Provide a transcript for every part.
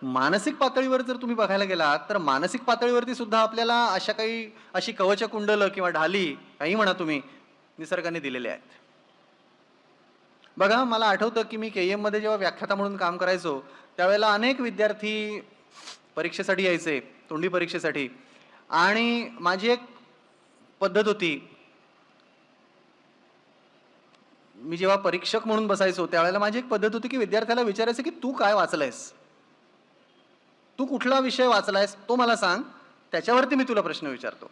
मानसिक पातळीवर जर तुम्ही बघायला गेलात, तर मानसिक पातळीवरती सुद्धा आपल्याला अशी कवचकुंडलं किंवा ढाली काही म्हणा तुम्ही, निसर्गाने दिलेले आहेत. बघा, मला आठवतं की मी के-एममध्ये जेव्हा व्याख्याता म्हणून काम करायचो, त्यावेळेला अनेक विद्यार्थी परीक्षेसाठी यायचे, तोंडी परीक्षेसाठी. आणि माझी एक पद्धत होती, मी जेव्हा परीक्षक म्हणून बसायचो, त्यावेळेला माझी एक पद्धत होती की विद्यार्थ्याला विचारायचं की "तू काय वाचलंयस? तू कुठला विषय वाचलायस तो मला सांग, त्याच्यावरती मी तुला प्रश्न विचारतो."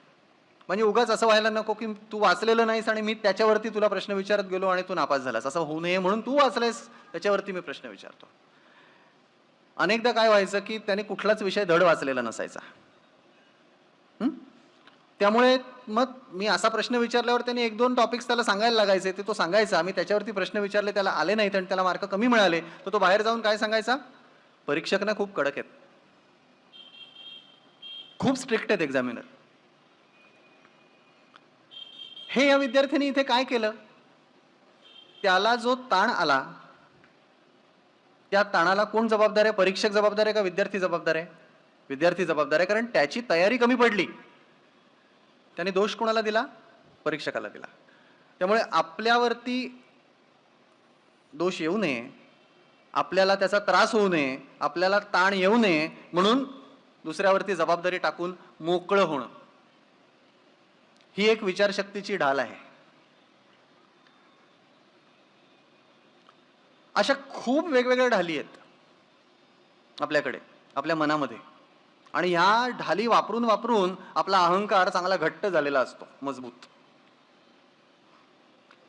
म्हणजे उगाच असं व्हायला नको की तू वाचलेलं नाहीस आणि मी त्याच्यावरती तुला प्रश्न विचारत गेलो आणि तू नापास झालास. असं होऊ नये म्हणून तू वाचलायस त्याच्यावरती मी प्रश्न विचारतो. अनेकदा काय व्हायचं की त्याने कुठलाच विषय धड वाचलेला नसायचा. हं? त्यामुळे मग मी असा प्रश्न विचारल्यावर त्याने 1-2 टॉपिक्स त्याला सांगायला लागायचे. ते तो सांगायचा. मी त्याच्यावरती प्रश्न विचारले, त्याला आले नाहीत आणि त्याला मार्क कमी मिळाले, तर तो बाहेर जाऊन काय सांगायचा? "परीक्षक ना खूप कडक आहेत. खूप स्ट्रिक्ट आहेत एक्झामिनर." हे या विद्यार्थ्यांनी इथे काय केलं? त्याला जो ताण आला, त्या ताणाला कोण जबाबदार आहे? परीक्षक जबाबदार आहे का विद्यार्थी जबाबदार आहे? विद्यार्थी जबाबदार आहे, कारण त्याची तयारी कमी पडली. त्याने दोष कोणाला दिला? परीक्षकाला दिला. त्यामुळे आपल्यावरती दोष येऊ नये, आपल्याला त्याचा त्रास होऊ नये, आपल्याला ताण येऊ नये म्हणून दुसऱ्यावरती जबाबदारी टाकून मोकळं होणं, ही एक विचारशक्तीची ढाल आहे. अशा खूप वेगवेगळ्या ढाली आहेत आपल्याकडे, आपल्या मनामध्ये. आणि ह्या ढाली वापरून वापरून आपला अहंकार चांगला घट्ट झालेला असतो, मजबूत.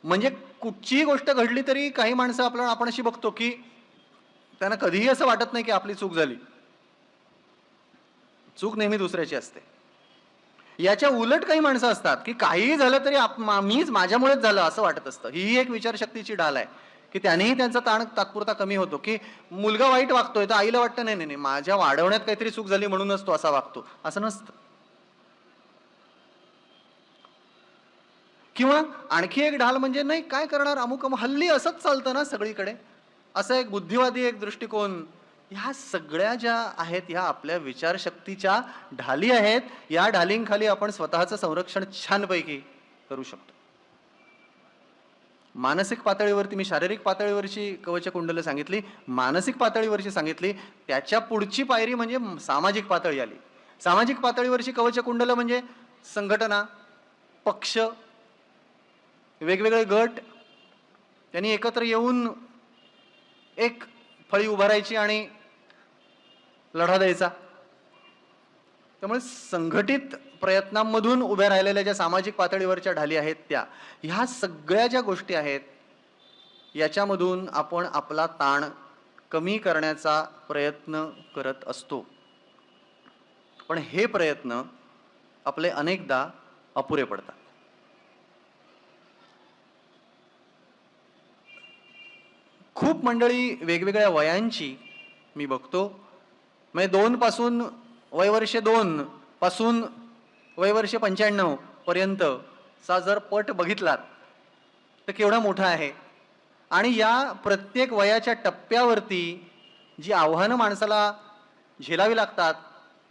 म्हणजे कुठचीही गोष्ट घडली तरी काही माणसं आपण अशी बघतो की त्यांना कधीही असं वाटत नाही की आपली चूक झाली. चूक नेहमी दुसऱ्याची असते. याच्या उलट काही माणसं असतात की काहीही झालं तरी मीच माझ्यामुळेच झालं असं वाटत असतं. ही एक विचारशक्तीची ढाल आहे की त्यानेही त्यांचा ताण तात्पुरता कमी होतो. की मुलगा वाईट वागतोय तर आईला वाटतं नाही नाही नाही, माझ्या वाढवण्यात काहीतरी चूक झाली म्हणूनच तो असा वागतो, असं नसतं. किंवा आणखी एक ढाल म्हणजे नाही काय करणार, अमुक हल्ली असंच चालतं ना सगळीकडे, असा एक बुद्धिवादी एक दृष्टिकोन. ह्या सगळ्या ज्या आहेत ह्या आपल्या विचारशक्तीच्या ढाली आहेत. या ढालींखाली आपण स्वतःचं संरक्षण छानपैकी करू शकतो. मानसिक पातळीवरती मी शारीरिक पातळीवरची कवचकुंडलं सांगितली, मानसिक पातळीवरची सांगितली. त्याच्या पुढची पायरी म्हणजे सामाजिक पातळी आली. सामाजिक पातळीवरची कवचकुंडलं म्हणजे संघटना, पक्ष, वेगवेगळे गट त्यांनी एकत्र येऊन एक फळी उभारायची आणि लढा द्यायचा. त्यामुळे संघटित प्रयत्नांमधून उभ्या राहिलेल्या ज्या सामाजिक पातळीवरच्या ढाली आहेत त्या, ह्या सगळ्या ज्या गोष्टी आहेत याच्यामधून आपण आपला ताण कमी करण्याचा प्रयत्न करत असतो. पण हे प्रयत्न आपले अनेकदा अपुरे पडतात. खूप मंडळी वेगवेगळ्या वयांची मी बघतो. म्हणजे 2 पासून वयवर्ष 2 पासून वयवर्ष 95 पर्यंत चा जर पट बघितलात तर केवढा मोठा आहे. आणि या प्रत्येक वयाच्या टप्प्यावरती जी आव्हानं माणसाला झेलावी लागतात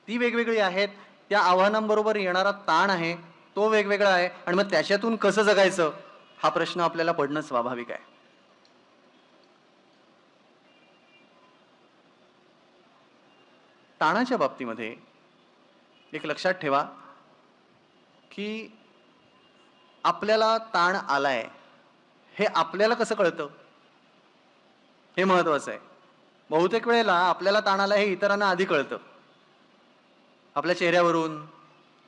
ती वेगवेगळी आहेत. त्या आव्हानांबरोबर येणारा ताण आहे तो वेगवेगळा आहे. आणि मग त्याच्यातून कसं जगायचं हा प्रश्न आपल्याला पडणं स्वाभाविक आहे. ताणाच्या बाबतीमध्ये एक लक्षात ठेवा की आपल्याला ताण आलाय हे आपल्याला कसं कळतं हे महत्वाचं आहे. बहुतेक वेळेला आपल्याला ताण आलाय हे इतरांना आधी कळतं. आपल्या चेहऱ्यावरून,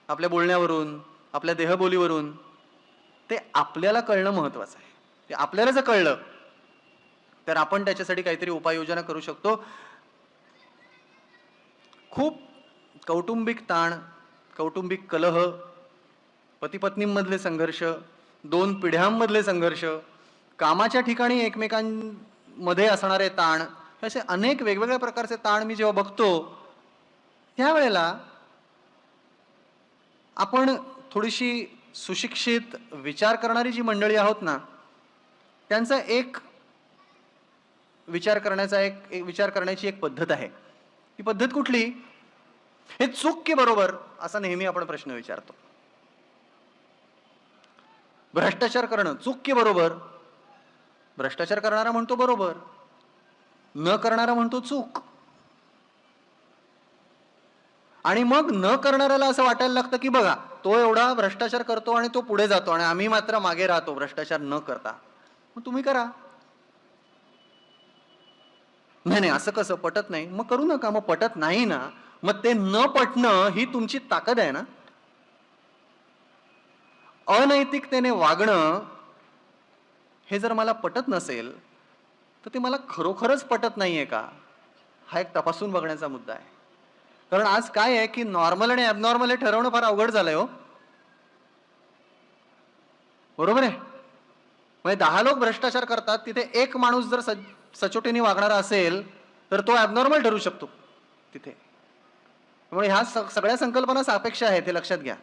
आपल्या बोलण्यावरून, आपल्या देहबोलीवरून. ते आपल्याला कळणं महत्वाचं आहे. ते आपल्याला जर कळलं तर आपण त्याच्यासाठी काहीतरी उपाययोजना करू शकतो. खूप कौटुंबिक ताण, कौटुंबिक कलह, पती-पत्नींमधले संघर्ष, 2 पिढ्यांमधले संघर्ष, कामाच्या ठिकाणी एकमेकांमध्ये असणारे ताण, असे अनेक वेगवेगळ्या प्रकारचे ताण मी जेव्हा बघतो त्यावेळेला आपण थोडीशी सुशिक्षित विचार करणारी जी मंडळी आहोत ना, त्यांचा एक विचार करण्याची एक पद्धत आहे ही पद्धत कुठली? हे चूक की बरोबर असा नेहमी आपण प्रश्न विचारतो. भ्रष्टाचार करणं चूक की बरोबर? भ्रष्टाचार करणारा म्हणतो बरोबर, न करणारा म्हणतो चूक. आणि मग न करणाऱ्याला असं वाटायला लागतं की बघा, तो एवढा भ्रष्टाचार करतो आणि तो पुढे जातो आणि आम्ही मात्र मागे राहतो भ्रष्टाचार न करता. मग तुम्ही करा. नाही नाही, असं कसं, पटत नाही, मग करू नका. मग पटत नाही ना, मग ते न पटणं ही तुमची ताकद आहे ना. अनैतिकतेने वागणं हे जर मला पटत नसेल तर ते मला खरोखरच पटत नाहीये का, हा एक तपासून बघण्याचा मुद्दा आहे. कारण आज काय आहे की नॉर्मल आणि ॲबनॉर्मल हे ठरवणं फार अवघड झालंय हो. बरोबर आहे. म्हणजे 10 लोक भ्रष्टाचार करतात, तिथे एक माणूस जर सचोटीने वागणारा असेल तर तो ॲबनॉर्मल ठरू शकतो तिथे. त्यामुळे ह्या सगळ्या संकल्पना सापेक्ष आहेत, हे लक्षात घ्या.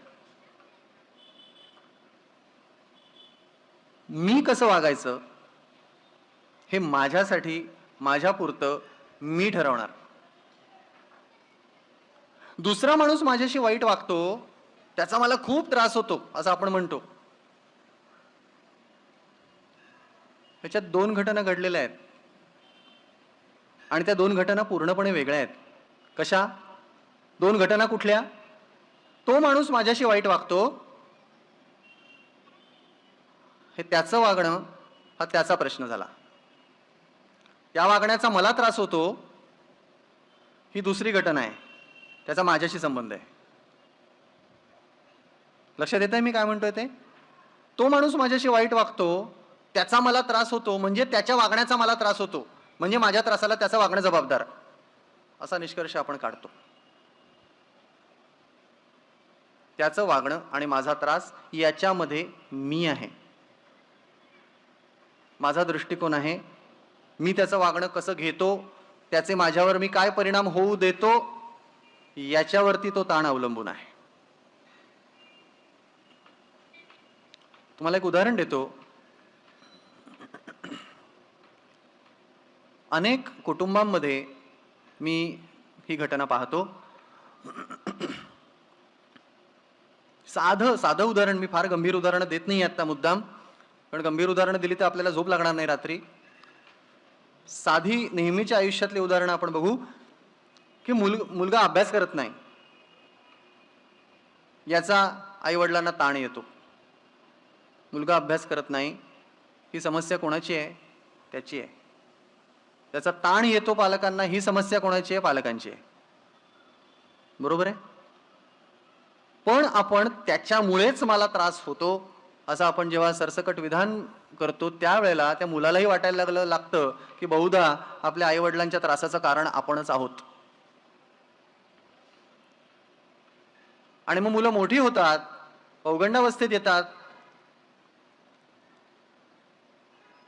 मी कसं वागायचं हे माझ्यासाठी, माझ्यापुरतं मी ठरवणार. दुसरा माणूस माझ्याशी वाईट वागतो, त्याचा मला खूप त्रास होतो असं आपण म्हणतो. ह्याच्यात 2 घटना घडलेल्या आहेत आणि त्या 2 घटना पूर्णपणे वेगळ्या आहेत. कशा? 2 घटना कुठल्या? तो माणूस माझ्याशी वाईट वागतो, हे त्याचं वागणं हा त्याचा प्रश्न झाला. त्या वागण्याचा मला त्रास होतो ही दुसरी घटना आहे, त्याचा माझ्याशी संबंध आहे. लक्षात येतंय मी काय म्हणतोय ते? तो माणूस माझ्याशी वाईट वागतो, त्याचा मला त्रास होतो, म्हणजे त्याच्या वागण्याचा मला त्रास होतो, म्हणजे माझ्या त्रासाला त्याचं वागणं जबाबदार, असा निष्कर्ष आपण काढतो. त्याचं वागणं आणि माझा त्रास याच्यामध्ये मी आहे, माझा दृष्टिकोन आहे. मी त्याचं वागणं कसं घेतो, त्याचे माझ्यावर मी काय परिणाम होऊ देतो, याच्यावरती तो ताण अवलंबून आहे. तुम्हाला एक उदाहरण देतो. अनेक कुटुंबांमध्ये मी ही घटना पाहतो. साधं उदाहरण, मी फार गंभीर उदाहरणं देत नाही आता मुद्दाम, कारण गंभीर उदाहरणं दिली तर आपल्याला झोप लागणार नाही रात्री. साधी नेहमीच्या आयुष्यातली उदाहरणं आपण बघू की मुलगा अभ्यास करत नाही, याचा आईवडिलांना ताण येतो. मुलगा अभ्यास करत नाही ही समस्या कोणाची आहे? त्याची आहे. त्याचा ताण येतो पालकांना, ही समस्या कोणाची आहे? पालकांची आहे. बरोबर आहे. पण आपण त्याच्यामुळेच मला त्रास होतो असं आपण जेव्हा सरसकट विधान करतो त्यावेळेला त्या मुलालाही वाटायला लागतं की बहुधा आपल्या आईवडिलांच्या त्रासाचं कारण आपणच आहोत. आणि मग मुलं मोठी होतात, पौगंडावस्थेत येतात.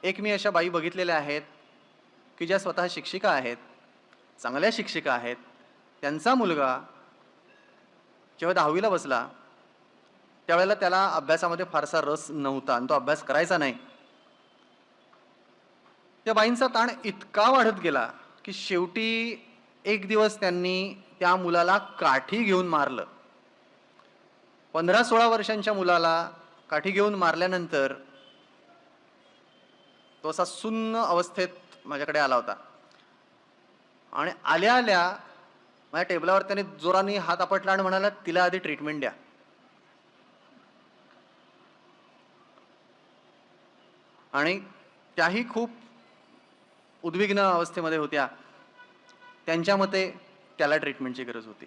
एक मी अशा बाई बघितलेल्या आहेत की ज्या स्वतः शिक्षिका आहेत, चांगल्या शिक्षिका आहेत. त्यांचा मुलगा जेव्हा 10वीला बसला त्यावेळेला त्याला अभ्यासामध्ये फारसा रस नव्हता आणि तो अभ्यास करायचा नाही. त्या बाईंचा ताण इतका वाढत गेला की शेवटी एक दिवस त्यांनी त्या मुलाला काठी घेऊन मारलं. 15-16 वर्षांच्या मुलाला काठी घेऊन मारल्यानंतर तो असा सुन्न अवस्थेत माझ्याकडे आला होता आणि आल्या आल्या माझ्या टेबलावर त्याने जोराने हात आपटला आणि म्हणाला, तिला आधी ट्रीटमेंट द्या. आणि त्याही खूप उद्विग्न अवस्थेमध्ये होत्या. त्यांच्या मते त्याला ट्रीटमेंटची गरज होती.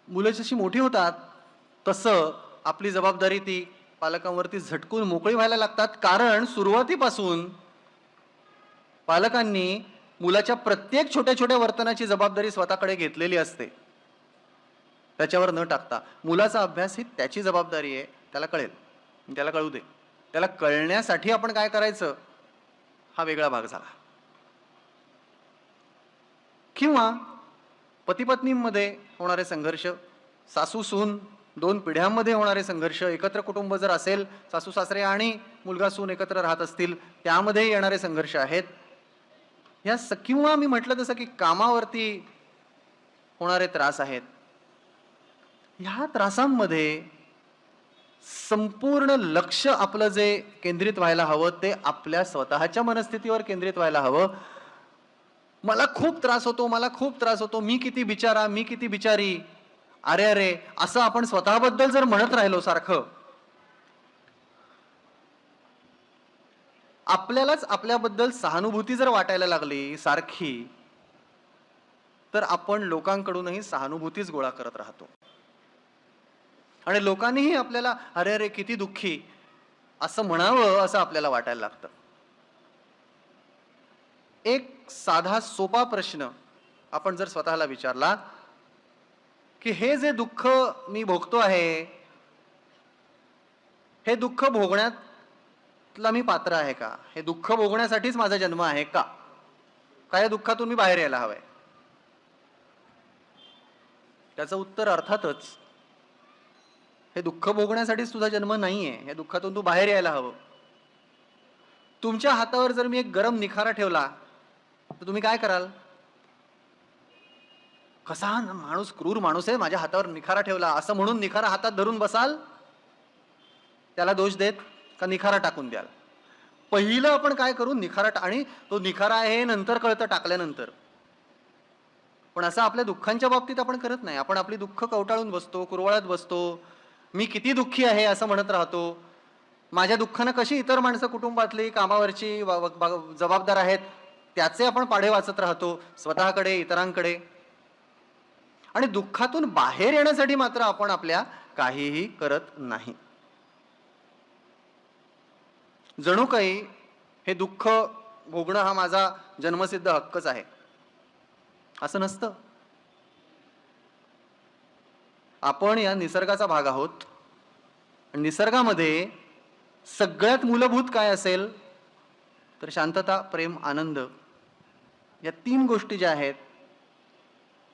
मुलं जशी मोठी होतात तसं आपली जबाबदारी ती पालकांवरती झटकून मोकळी व्हायला लागतात. कारण सुरुवातीपासून पालकांनी मुलाच्या प्रत्येक छोट्या छोट्या वर्तनाची जबाबदारी स्वतःकडे घेतलेली असते. त्याच्यावर न टाकता मुलाचा अभ्यास ही त्याची जबाबदारी आहे, त्याला कळेल, त्याला कळू दे. त्याला कळण्यासाठी आपण काय करायचं हा वेगळा भाग झाला. किंवा पती पत्नींमध्ये होणारे संघर्ष, सासू सून 2 पिढ्यांमध्ये होणारे संघर्ष, एकत्र कुटुंब जर असेल, सासू सासरे आणि मुलगा सून एकत्र राहत असतील, त्यामध्ये येणारे संघर्ष आहेत. किंवा मी म्हटलं तसं की कामावरती होणारे त्रास आहेत, ह्या त्रासांमध्ये संपूर्ण लक्ष आपलं जे केंद्रित व्हायला हवं ते आपल्या स्वतःच्या मनस्थितीवर केंद्रित व्हायला हवं. मला खूप त्रास होतो, मला खूप त्रास होतो, मी किती बिचारा, मी किती बिचारी, अरे अरे, असं आपण स्वतःबद्दल जर म्हणत राहिलो सारखं, आपल्यालाच आपल्याबद्दल सहानुभूती जर वाटायला लागली सारखी, तर आपण लोकांकडूनही सहानुभूतीच गोळा करत राहतो आणि लोकांनीही आपल्याला अरे अरे किती दुःखी असं म्हणावं असं आपल्याला वाटायला लागतं. एक साधा सोपा प्रश्न आपण जर स्वतःला विचारला की हे जे दुःख मी भोगतो आहे, हे दुःख भोगण्यातला मी पात्र आहे का? हे दुःख भोगण्यासाठीच माझा जन्म आहे का? काय दुःखातून मी बाहेर यायला हवंय? त्याचं उत्तर अर्थातच हे दुःख भोगण्यासाठीच तुझा जन्म नाहीये. या दुःखातून तू बाहेर यायला हवं. तुमच्या हातावर जर मी एक गरम निखारा ठेवला तर तुम्ही काय कराल? कसा माणूस, क्रूर माणूस आहे, माझ्या हातावर निखारा ठेवला असं म्हणून निखारा हातात धरून बसाल? त्याला दोष देत का निखारा टाकून द्याल? पहिलं आपण काय करू? निखारा, आणि तो निखारा आहे हे नंतर कळतं टाकल्यानंतर. पण असं आपल्या दुःखांच्या बाबतीत आपण करत नाही. आपण आपली दुःख कवटाळून बसतो, कुरवाळत बसतो. मी किती दुःखी आहे असं म्हणत राहतो. माझ्या दुःखानं कशी इतर माणसं कुटुंबातली, कामावरची जबाबदार आहेत त्याचे आपण पाढे वाचत राहतो, स्वतःकडे, इतरांकडे. आणि दुःखातून बाहेर येण्यासाठी मात्र आपण आपल्या काहीही करत नाही. जणू काही हे दुःख भोगणं हा माझा जन्मसिद्ध हक्कच आहे. असं नसतं. आपण या निसर्गाचा भाग आहोत. निसर्गामध्ये सगळ्यात मूलभूत काय असेल तर शांतता, प्रेम, आनंद, या 3 गोष्टी ज्या आहेत,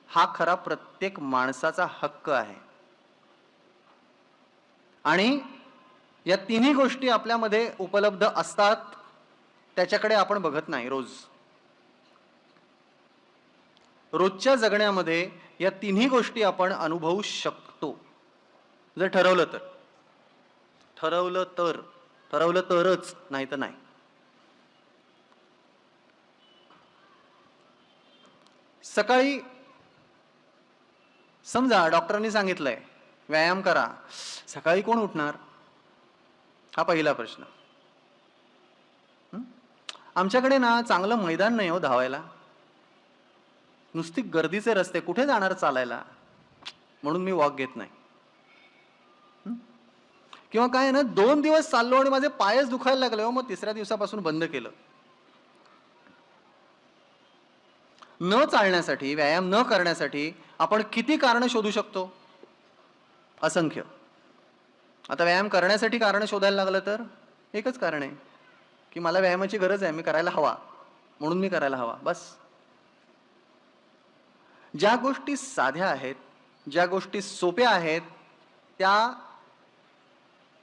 हा खरा प्रत्येक माणसाचा हक्क आहे. आणि या तिन्ही गोष्टी आपल्यामध्ये उपलब्ध असतात, त्याच्याकडे आपण बघत नाही. रोजच्या जगण्यामध्ये या तिन्ही गोष्टी आपण अनुभवू शकतो जर ठरवलं तर. ठरवलं तरच, नाही तर नाही. सकाळी समजा डॉक्टरांनी सांगितलंय व्यायाम करा, सकाळी कोण उठणार? हा पहिला प्रश्न. आमच्याकडे ना चांगलं मैदान नाही हो धावायला, नुसती गर्दीचे रस्ते, कुठे जाणार चालायला, म्हणून मी वॉक घेत नाही. किंवा काय ना, 2 दिवस चाललो आणि माझे पायच दुखायला लागले हो, मग 3ऱ्या दिवसापासून बंद केलं. न चालण्यासाठी, व्यायाम न करण्यासाठी आपण किती कारण शोधू शकतो? असंख्य. आता व्यायाम करण्यासाठी कारण शोधायला लागलं तर एकच कारण आहे की मला व्यायामाची गरज आहे, मी करायला हवा, म्हणून मी करायला हवा, बस. ज्या गोष्टी साध्या आहेत, ज्या गोष्टी सोप्या आहेत,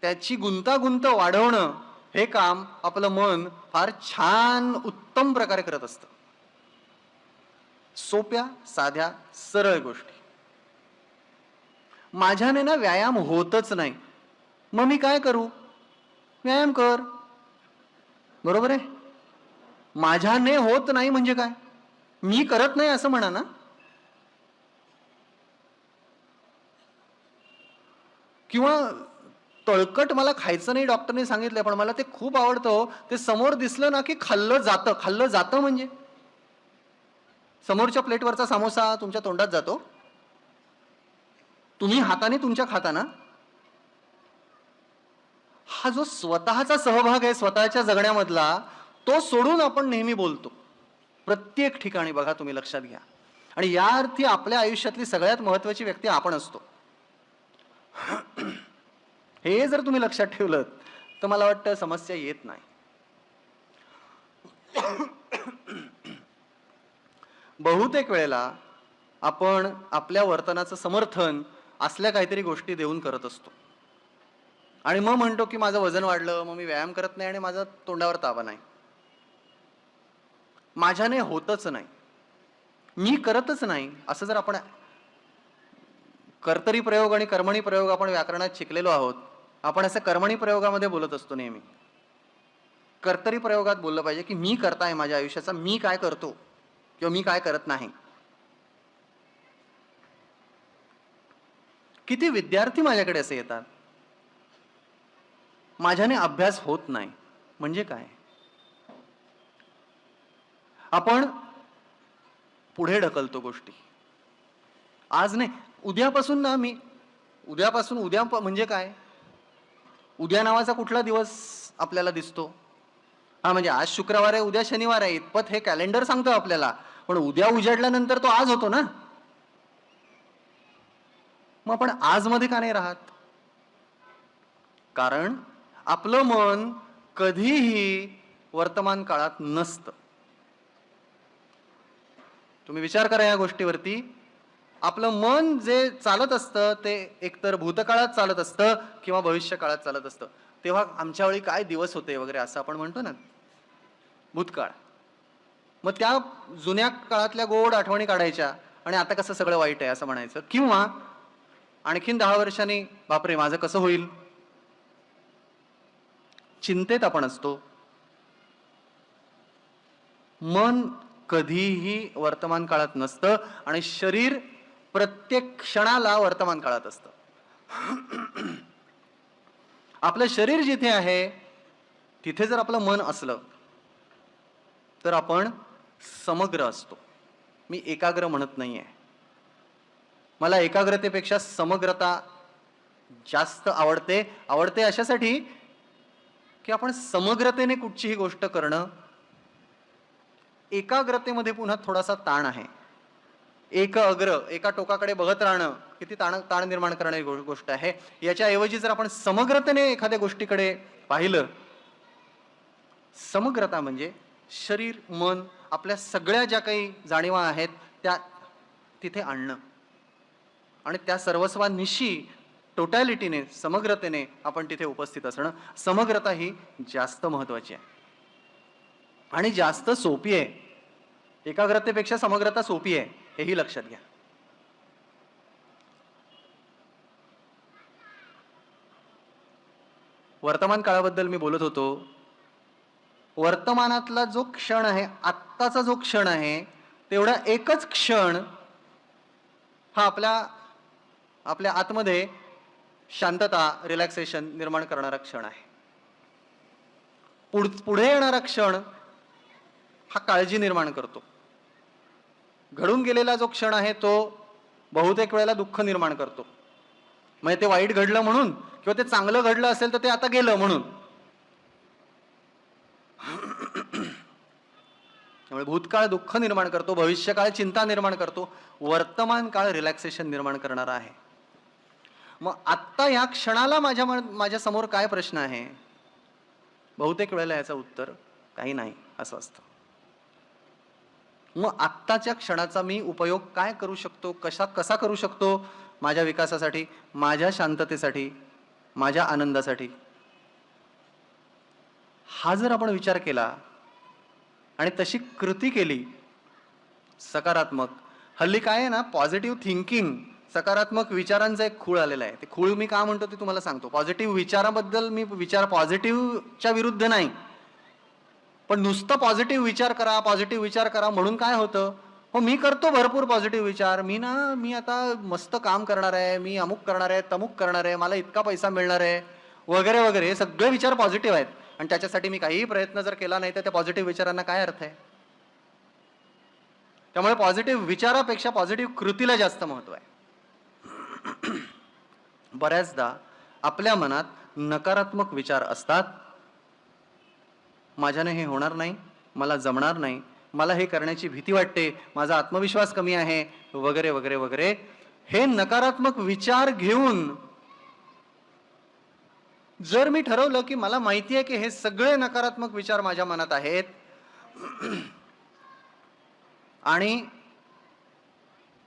त्याची गुंतागुंत वाढवणं हे काम आपलं मन फार छान उत्तम प्रकारे करत असतं. सोप्या, साध्या, सरळ गोष्टी. माझ्याने ना व्यायाम होतच नाही, मग मी काय करू? व्यायाम कर. बरोबर आहे? माझ्याने होत नाही म्हणजे काय? मी करत नाही असं म्हणा ना. किंवा तळकट मला खायचं नाही डॉक्टरने सांगितलंय, पण मला ते खूप आवडतं, ते समोर दिसलं ना की खाल्लं जातं म्हणजे समोरच्या प्लेटवरचा समोसा तुमच्या तोंडात जातो, तुम्ही हाताने तुमच्या खाता ना. हा जो स्वतःचा सहभाग आहे स्वतःच्या जगण्यामधला, तो सोडून आपण नेहमी बोलतो प्रत्येक ठिकाणी. बघा, तुम्ही लक्षात घ्या. आणि या अर्थी आपल्या आयुष्यातली सगळ्यात महत्वाची व्यक्ती आपण असतो. हे जर तुम्ही लक्षात ठेवलं तर मला वाटतं समस्या येत नाही. बहुतेक वेळेला आपण आपल्या वर्तनाचं समर्थन असल्या काहीतरी गोष्टी देऊन करत असतो आणि मग म्हणतो की माझं वजन वाढलं, मग मी व्यायाम करत नाही आणि माझा तोंडावर ताबा नाही. माझ्याने होतच नाही, मी करतच नाही, असं जर आपण कर्तरी प्रयोग आणि कर्मणी प्रयोग आपण व्याकरणात शिकलेलो आहोत. आपण असं कर्मणी प्रयोगामध्ये बोलत असतो नेहमी. कर्तरी प्रयोगात बोललं पाहिजे की मी करताय माझ्या आयुष्याचा, मी काय करतो किंवा मी काय करत नाही. किती विद्यार्थी माझ्याकडे असे येतात, माझ्याने अभ्यास होत नाही. म्हणजे काय? आपण पुढे ढकलतो गोष्टी. आज नाही, उद्यापासून ना मी उद्यापासून उद्या म्हणजे काय? उद्या नावाचा कुठला दिवस आपल्याला दिसतो? हा, म्हणजे आज शुक्रवार आहे, उद्या शनिवार आहे, इतपत हे कॅलेंडर सांगतो आपल्याला. पण उद्या उजाडल्यानंतर तो आज होतो ना. मग आपण आज मध्ये का नाही राहत? कारण आपलं मन कधीही वर्तमान काळात नसतं. तुम्ही विचार करा या गोष्टीवरती. आपलं मन जे चालत असतं ते एकतर भूतकाळात चालत असतं किंवा भविष्य काळात चालत असतं. तेव्हा आमच्या वेळी काय दिवस होते वगैरे असं आपण म्हणतो ना, भूतकाळ. मग त्या जुन्या काळातल्या गोड आठवणी काढायच्या आणि आता कसं सगळं वाईट आहे असं म्हणायचं. किंवा आणखीन 10 वर्षांनी बापरे माझं कसं होईल, चिंतेत आपण असतो. मन कधीही वर्तमान काळात नसतं आणि शरीर प्रत्येक क्षणाला वर्तमान काळात असतं. आपलं शरीर जिथे आहे तिथे जर आपलं मन असलं तर आपण समग्र असतो. मी एकाग्र म्हणत नाहीये. मला एकाग्रतेपेक्षा समग्रता जास्त आवडते. आवडते अशासाठी की आपण समग्रतेने कुठचीही गोष्ट करणं. एकाग्रतेमध्ये पुन्हा थोडासा ताण आहे. एक अग्र, एका टोकाकडे बघत राहणं किती ताण निर्माण करणारी गोष्ट आहे. याच्याऐवजी जर आपण समग्रतेने एखाद्या गोष्टीकडे पाहिलं, समग्रता म्हणजे शरीर, मन, आपल्या सगळ्या ज्या काही जाणीवा आहेत त्या तिथे आणणं आणि त्या सर्वस्वांनिशी टोटॅलिटीने, समग्रतेने आपण तिथे उपस्थित असणं. समग्रता ही जास्त महत्वाची आहे आणि जास्त सोपी आहे. एकाग्रतेपेक्षा समग्रता सोपी आहे, हेही लक्षात घ्या. वर्तमान काळाबद्दल मी बोलत होतो. वर्तमानातला जो क्षण आहे, आत्ताचा जो क्षण आहे, तेवढा एकच क्षण हा आपल्या आतमध्ये शांतता, रिलॅक्सेशन निर्माण करणारा क्षण आहे. पुढे येणारा क्षण हा काळजी निर्माण करतो. घडून गेलेला जो क्षण आहे तो बहुतेक वेळेला दुःख निर्माण करतो. म्हणजे ते वाईट घडलं म्हणून किंवा ते चांगलं घडलं असेल तर ते आता गेलं म्हणून. त्यामुळे भूतकाळ दुःख निर्माण करतो, भविष्यकाळ चिंता निर्माण करतो, वर्तमान काळ रिलॅक्सेशन निर्माण करणारा आहे. मग आत्ता या क्षणाला माझ्या समोर काय प्रश्न आहे? बहुतेक वेळेला याचं उत्तर काही नाही असं असतं. मग आत्ताच्या क्षणाचा मी उपयोग काय करू शकतो, कसा करू शकतो? माझ्या विकासासाठी, माझ्या शांततेसाठी, माझ्या आनंदासाठी. हा जर आपण विचार केला आणि तशी कृती केली सकारात्मक. हल्ली काय आहे ना, पॉझिटिव्ह थिंकिंग, सकारात्मक विचारांचा एक खूळ आलेला आहे. ते खूळ मी का म्हणतो ते तुम्हाला सांगतो. पॉझिटिव्ह विचाराबद्दल मी पॉझिटिव्हच्या विरुद्ध नाही, पण नुसतं पॉझिटिव्ह विचार करा म्हणून काय होतं? हो, मी करतो भरपूर पॉझिटिव्ह विचार. मी आता मस्त काम करणार आहे, मी अमुक करणार आहे, तमुक करणार आहे, मला इतका पैसा मिळणार आहे वगैरे वगैरे. हे सगळे विचार पॉझिटिव्ह आहेत आणि त्याच्यासाठी मी काहीही प्रयत्न जर केला नाही तर त्या पॉझिटिव्ह विचारांना काय अर्थ आहे? त्यामुळे पॉझिटिव्ह विचारापेक्षा पॉझिटिव्ह कृतीला जास्त महत्व आहे. बऱ्याचदा आपल्या मनात नकारात्मक विचार असतात. माझ्याने हे होणार नाही, मला जमणार नाही, मला हे करण्याची भीती वाटते, माझा आत्मविश्वास कमी आहे वगैरे वगैरे वगैरे. हे नकारात्मक विचार घेऊन जर मी ठरवलं की मला माहिती आहे की हे सगळे नकारात्मक विचार माझ्या मनात आहेत आणि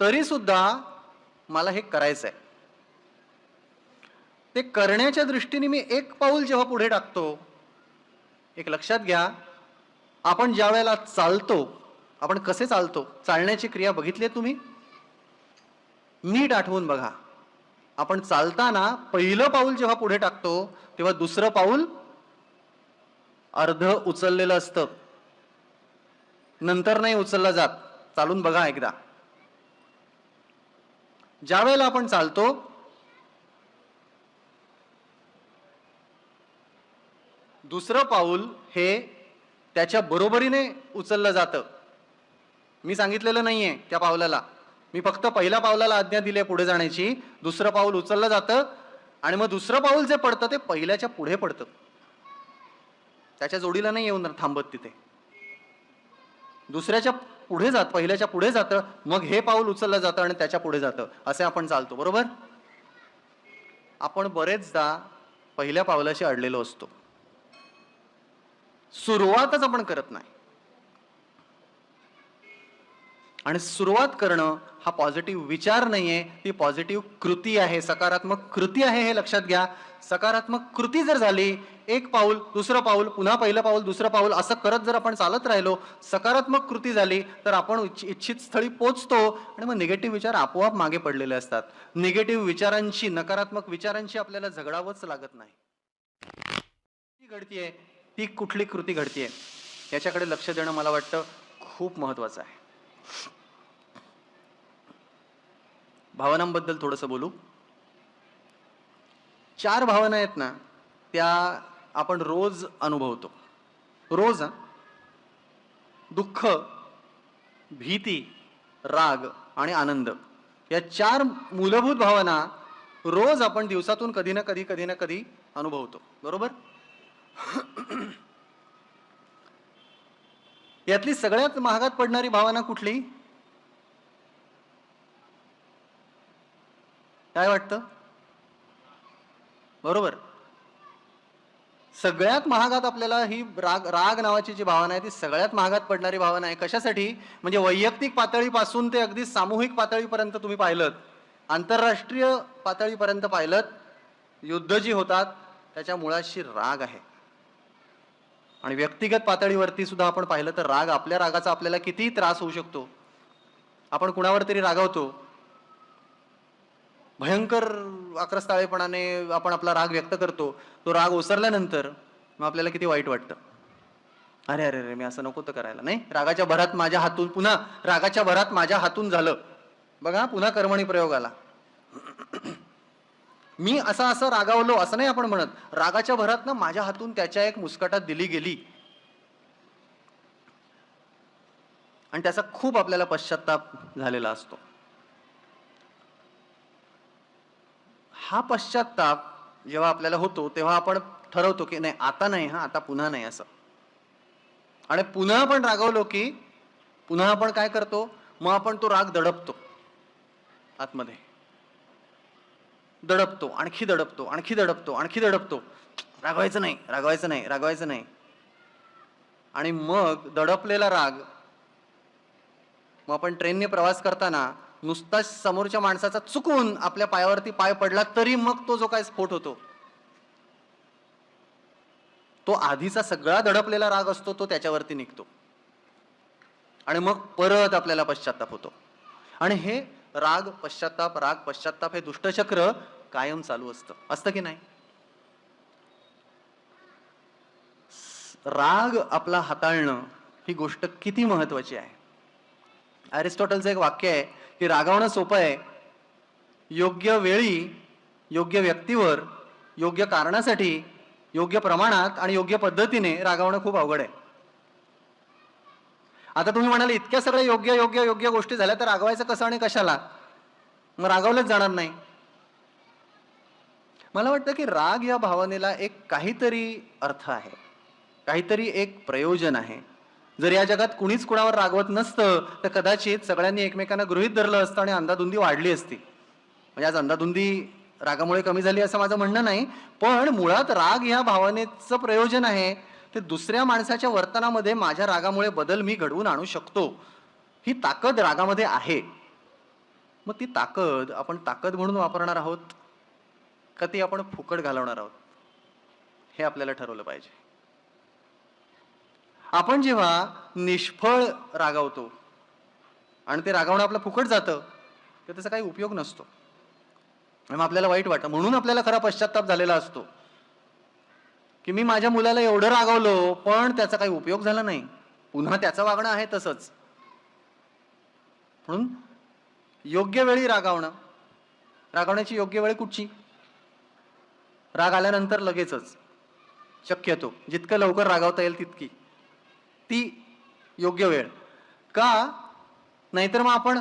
तरी सुद्धा मला हे करायचंय, ते करण्याच्या दृष्टीने मी एक पाऊल जेव्हा पुढे टाकतो. एक लक्षात घ्या, आपण ज्या वेळेला चालतो आपण कसे चालतो, चालण्याची क्रिया बघितली आहे तुम्ही? नीट आठवून बघा. आपण चालताना पहिलं पाऊल जेव्हा पुढे टाकतो तेव्हा दुसरं पाऊल अर्ध उचललेलं असतं, नंतर नाही उचललं जात. चालून बघा एकदा. ज्या वेळेला आपण चालतो दुसरं पाऊल हे त्याच्या बरोबरीने उचललं जातं. मी सांगितलेलं नाहीये त्या पावलाला, मी फक्त पहिल्या पावलाला आज्ञा दिली पुढे जाण्याची. दुसरं पाऊल उचललं जातं आणि मग दुसरं पाऊल जे पडतं ते पहिल्याच्या पुढे पडतं, त्याच्या जोडीला नाही येऊन थांबत तिथे. दुसऱ्याच्या पुढे जात, पहिल्याच्या पुढे जातं, मग हे पाऊल उचललं जातं आणि त्याच्या पुढे जातं. असे आपण चालतो, बरोबर? आपण बरेचदा पहिल्या पावलाशी अडलेलो असतो, सुरुवातच आपण करत नाही. आणि सुरुवात करणं हा पॉझिटिव्ह विचार नाहीये, ती पॉझिटिव्ह कृती आहे, सकारात्मक कृती आहे, हे लक्षात घ्या. सकारात्मक कृती जर झाली, एक पाऊल दुसरं पाऊल पुन्हा पहिलं पाऊल दुसरं पाऊल असं करत जर आपण चालत राहिलो, सकारात्मक कृती झाली तर आपण इच्छित स्थळी पोचतो आणि मग निगेटिव्ह विचार आपोआप मागे पडलेले असतात. निगेटिव्ह विचारांशी, नकारात्मक विचारांशी आपल्याला झगडावंच लागत नाही. ती घडतीये, ती कुठली कृती घडतीये याच्याकडे लक्ष देणं मला वाटतं खूप महत्वाचं आहे. भावनांबद्दल थोडंसं बोलू. 4 भावना आहेत ना, त्या आपण रोज अनुभवतो. रोज. दुःख, भीती, राग आणि आनंद या 4 मूलभूत भावना रोज आपण दिवसातून कधी ना कधी अनुभवतो, बरोबर? यातली सगळ्यात महागात पडणारी भावना कुठली? काय वाटतं? बरोबर. सगळ्यात महागात आपल्याला ही राग नावाची जी भावना आहे ती सगळ्यात महागात पडणारी भावना आहे. कशासाठी? म्हणजे वैयक्तिक पातळीपासून ते अगदी सामूहिक पातळीपर्यंत तुम्ही पाहिलं, आंतरराष्ट्रीय पातळीपर्यंत पाहिलं, युद्ध जी होतात त्याच्या मुळाशी राग आहे. आणि व्यक्तिगत पातळीवरती सुद्धा आपण पाहिलं तर राग, आपल्या रागाचा आपल्याला किती त्रास होऊ शकतो. आपण कुणावर तरी रागावतो, भयंकर आक्रस्ताळेपणाने आपण आपला राग व्यक्त करतो. तो राग ओसरल्यानंतर मग आपल्याला किती वाईट वाटतं. अरे अरे अरे, मी असं नको तर करायला नाही. रागाच्या भरात माझ्या हातून, पुन्हा रागाच्या भरात माझ्या हातून झालं. बघा, पुन्हा कर्मणी प्रयोग आला. मी असं रागावलो असं नाही आपण म्हणत, रागाच्या भरात ना माझ्या हातून त्याच्या एक मुस्कटात दिली गेली आणि त्याचा खूप आपल्याला पश्चाताप झालेला असतो. हा पश्चाताप जेव्हा आपल्याला होतो तेव्हा आपण ठरवतो की नाही, आता नाही, आता पुन्हा नाही असं. आणि पुन्हा आपण रागवलो की पुन्हा आपण काय करतो, मग आपण तो राग दडपतो आतमध्ये, दडपतो, आणखी दडपतो, आणखी दडपतो, आणखी दडपतो. रागवायचं नाही, रागवायचं नाही, रागवायचं नाही. आणि मग दडपलेला राग, मग आपण ट्रेनने प्रवास करताना नुसता समोरच्या माणसाचा चुकून आपल्या पायावरती पाय पडला तरी मग तो जो काय स्फोट होतो, तो आधीचा सगळा दडपलेला राग असतो तो त्याच्यावरती निघतो आणि मग परत आपल्याला पश्चाताप होतो. आणि हे राग पश्चाताप हे दुष्टचक्र कायम चालू असतं की नाही? राग आपला हाताळणं ही गोष्ट किती महत्वाची आहे. अरिस्टॉटलचं एक वाक्य आहे की रागावणं सोपं आहे, योग्य वेळी, योग्य व्यक्तीवर, योग्य कारणासाठी, योग्य प्रमाणात आणि योग्य पद्धतीने रागावणं खूप अवघड आहे. आता तुम्ही म्हणाले इतक्या सगळ्या योग्य योग्य योग्य गोष्टी झाल्या तर रागवायचं कसं आणि कशाला? मग रागावलंच जाणार नाही. मला वाटतं की राग या भावनेला एक काहीतरी अर्थ आहे, काहीतरी एक प्रयोजन आहे. जर या जगात कुणीच कुणावर रागवत नसतं तर कदाचित सगळ्यांनी एकमेकांना गृहीत धरलं असतं आणि अंधाधुंदी वाढली असती. म्हणजे आज अंधाधुंदी रागामुळे कमी झाली असं माझं म्हणणं नाही, पण मुळात राग या भावनेचं प्रयोजन आहे ते दुसऱ्या माणसाच्या वर्तनामध्ये माझ्या रागामुळे बदल मी घडवून आणू शकतो, ही ताकद रागामध्ये आहे. मग ती ताकद आपण ताकद म्हणून वापरणार आहोत का ती आपण फुकट घालवणार आहोत, हे आपल्याला ठरवलं पाहिजे. आपण जेव्हा निष्फळ रागावतो आणि ते रागावणं आपलं फुकट जातं, तर त्याचा काही उपयोग नसतो आणि मग आपल्याला वाईट वाटतं. म्हणून आपल्याला खरा पश्चात्ताप झालेला असतो की मी माझ्या मुलाला एवढं रागावलो पण त्याचा काही उपयोग झाला नाही, पुन्हा त्याचं वागणं आहे तसंच. म्हणून योग्य वेळी रागावणं. रागावण्याची योग्य वेळ कुठची? राग आल्यानंतर लगेचच, शक्यतो जितकं लवकर रागावता येईल तितकी ती योग्य वेळ. का? नाहीतर मग आपण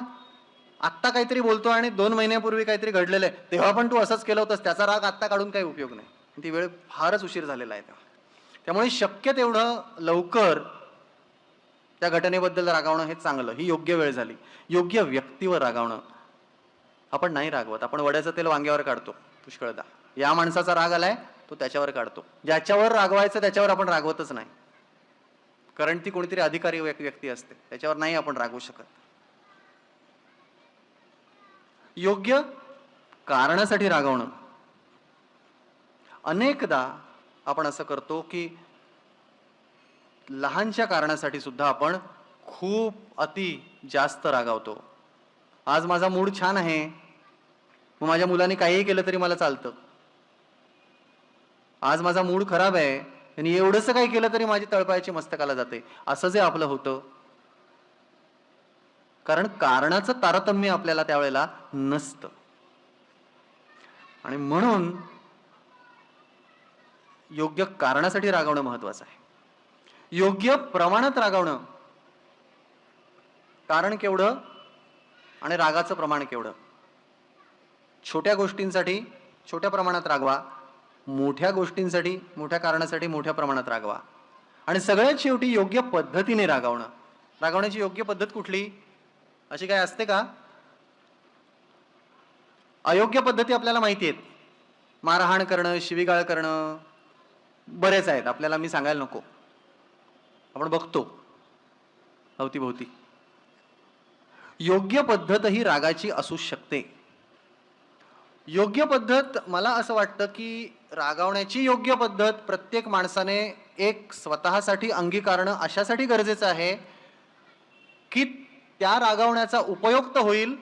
आत्ता काहीतरी बोलतो आणि 2 महिन्यापूर्वी काहीतरी घडलेलं आहे, तेव्हा पण तू असंच केलं होतंस, त्याचा राग आत्ता काढून काही उपयोग नाही. ती वेळ फारच उशीर झालेला आहे तेव्हा. त्यामुळे शक्य तेवढं लवकर त्या घटनेबद्दल रागावणं हे चांगलं. ही योग्य वेळ झाली. योग्य व्यक्तीवर रागावणं. आपण नाही रागवत, आपण वड्याचं तेल वांग्यावर काढतो पुष्कळदा. या माणसाचा राग आलाय तो त्याच्यावर काढतो. ज्याच्यावर रागवायचं त्याच्यावर आपण रागवतच नाही, कारण ती कोणीतरी अधिकारी व्यक्ती असते, त्याच्यावर नाही आपण रागवू शकत. योग्य कारणासाठी रागवणं. अनेकदा आपण असं करतो की लहानशा कारणासाठी सुद्धा आपण खूप अति जास्त रागावतो. आज माझा मूड छान आहे, मग माझ्या मुलाने काहीही केलं तरी मला चालतं. आज माझा मूड खराब आहे, त्यांनी एवढंसं काही केलं तरी माझी तळपायाची मस्तकाला जाते. असं जे आपलं होतं, कारण कारणाचं तारतम्य आपल्याला त्यावेळेला नसतं. आणि म्हणून योग्य कारणासाठी रागवणं महत्वाचं आहे. योग्य प्रमाणात रागवणं. कारण केवढं आणि रागाचं प्रमाण केवढं. छोट्या गोष्टींसाठी छोट्या प्रमाणात रागवा, मोठ्या गोष्टींसाठी मोठ्या कारणासाठी मोठ्या प्रमाणात रागवा. आणि सगळ्यात शेवटी योग्य पद्धतीने रागवणं. रागवण्याची योग्य पद्धत कुठली? अशी काय असते का? अयोग्य पद्धती आपल्याला माहिती आहेत. मारहाण करणं, शिवीगाळ करणं बरेच आहेत, आपल्याला मी सांगायला नको, आपण बघतो अवतीभोवती. योग्य पद्धत ही रागाची असू शकते. योग्य पद्धत, मला असं वाटतं की रागावण्याची योग्य पद्धत प्रत्येक माणसाने एक स्वतःसाठी अंगीकारणं अशासाठी गरजेचं आहे की त्या रागावण्याचा उपयोग तर होईल,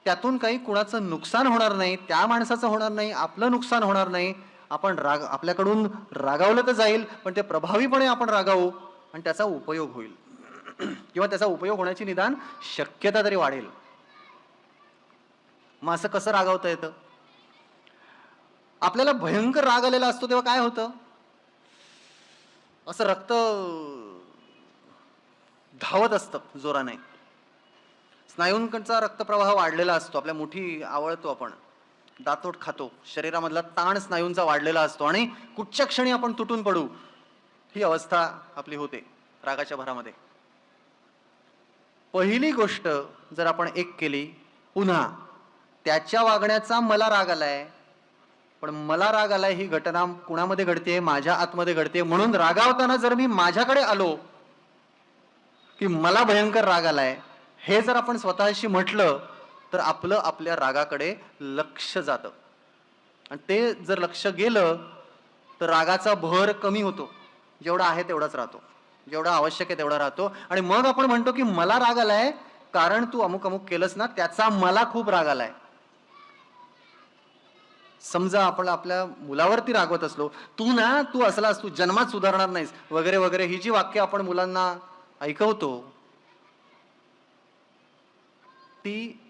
त्यातून काही कुणाचं नुकसान होणार नाही, त्या माणसाचं होणार नाही, आपलं नुकसान होणार नाही. आपण आपल्याकडून रागावलं तर जाईल, पण ते प्रभावीपणे आपण रागावू आणि त्याचा उपयोग होईल किंवा त्याचा उपयोग होण्याची निदान शक्यता तरी वाढेल. मग असं कसं रागावता येतं? आपल्याला भयंकर राग आलेला असतो तेव्हा काय होतं? असं रक्त धावत असतं जोराने, स्नायूंचा रक्तप्रवाह वाढलेला असतो, आपल्या मुठी आवळतो, आपण दातोट खातो, शरीरामधला ताण स्नायूंचा वाढलेला असतो आणि कुठच्या क्षणी आपण तुटून पडू, ही अवस्था आपली होते रागाच्या भरामध्ये. पहिली गोष्ट जर आपण एक केली, पुन्हा त्याच्या वागण्याचा मला राग आलाय, पण मला राग आलाय ही घटना कुणामध्ये घडते? माझ्या आतमध्ये घडते. म्हणून रागावताना जर मी माझ्याकडे आलो की मला भयंकर राग आलाय, हे जर आपण स्वतःशी म्हटलं तर आपलं आपल्या रागाकडे लक्ष जातं. आणि ते जर लक्ष गेलं तर रागाचा भर कमी होतो, जेवढा आहे तेवढाच राहतो, जेवढा आवश्यक आहे तेवढा राहतो. आणि मग आपण म्हणतो की मला राग आलाय कारण तू अमुक अमुक केलंस ना, त्याचा मला खूप राग आलाय. समजा आपण आपल्या मुलावरती रागवत असलो, तू असलास, तू जन्मात सुधारणार नाहीस वगैरे वगैरे, ही जी वाक्य आपण मुलांना ऐकवतो ती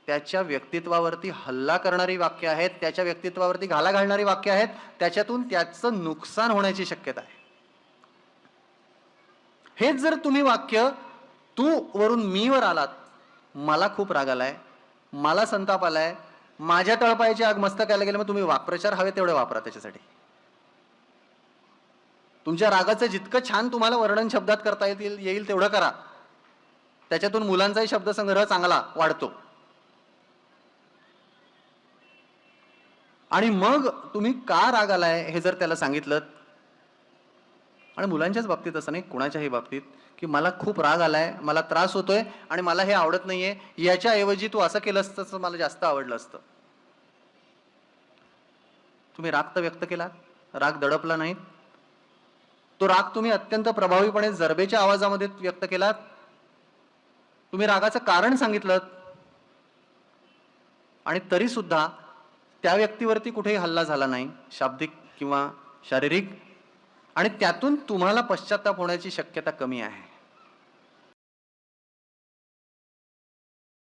त्याच्या व्यक्तित्वावरती हल्ला करणारी वाक्य आहेत, त्याच्या व्यक्तित्वावरती घाला घालणारी वाक्य आहेत, त्याच्यातून त्याचं नुकसान होण्याची शक्यता आहे. हेच जर तुम्ही वाक्य तू वरून मीवर आलात, मला खूप राग आलाय, मला संताप आलाय, माझ्या तळपायाची आग मस्तकाला गेलं, मग तुम्ही वाक्प्रचार हवे तेवढे वापरा त्याच्यासाठी. तुमच्या रागाचं जितकं छान तुम्हाला वर्णन शब्दात करता येईल तेवढं करा. त्याच्यातून मुलांचाही शब्दसंग्रह चांगला वाढतो. आणि मग तुम्ही का राग आलाय हे जर त्याला सांगितलं, आणि मुलांच्याच बाबतीत असं नाही, कुणाच्याही बाबतीत, की मला खूप राग आलाय, मला त्रास होतोय आणि मला हे आवडत नाहीये, याच्या ऐवजी तू असं केलं असतं मला जास्त आवडलं असतं. तुम्ही राग तर व्यक्त केला, राग दडपला नाही, तो राग तुम्ही अत्यंत प्रभावीपणे जरबेच्या आवाजामध्ये व्यक्त केलात. तुम्ही रागाचं कारण सांगितलं आणि तरी सुद्धा त्या व्यक्तीवरती कुठेही हल्ला झाला नाही, शाब्दिक किंवा शारीरिक, आणि त्यातून तुम्हाला पश्चात्ताप होण्याची शक्यता कमी आहे.